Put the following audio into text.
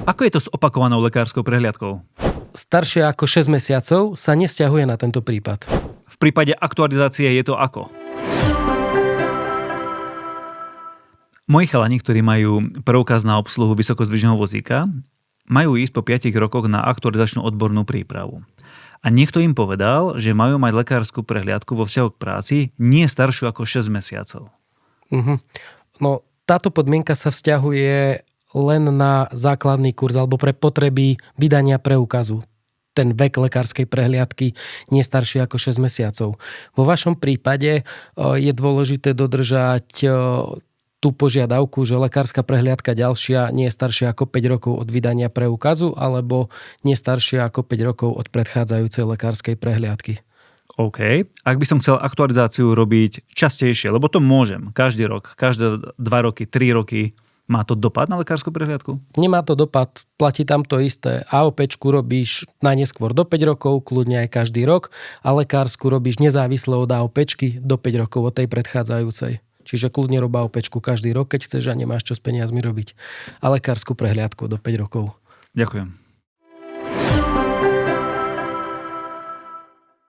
Ako je to s opakovanou lekárskou prehliadkou? Staršie ako 6 mesiacov sa nevzťahuje na tento prípad. V prípade aktualizácie je to ako? Moji chalani, ktorí majú preukaz na obsluhu vysokozdvižného vozíka, majú ísť po 5 rokoch na aktualizačnú odbornú prípravu. A niekto im povedal, že majú mať lekárskú prehliadku vo vzťahu k práci nie staršiu ako 6 mesiacov. No, táto podmienka sa vzťahuje len na základný kurz alebo pre potreby vydania preukazu. Ten vek lekárskej prehliadky nie starší ako 6 mesiacov. Vo vašom prípade je dôležité dodržať tú požiadavku, že lekárska prehliadka ďalšia nie je staršia ako 5 rokov od vydania preukazu alebo nie staršia ako 5 rokov od predchádzajúcej lekárskej prehliadky. OK. Ak by som chcel aktualizáciu robiť častejšie, lebo to môžem, každý rok, každé 2 roky, 3 roky, má to dopad na lekárskú prehliadku? Nemá to dopad, platí tam to isté. AOPčku robíš najneskôr do 5 rokov, kľudne aj každý rok, a lekársku robíš nezávisle od AOPčky do 5 rokov od tej predchádzajúcej. Čiže kľudne rob AOPčku každý rok, keď chceš a nemáš čo s peniazmi robiť. A lekárskú prehliadku do 5 rokov. Ďakujem.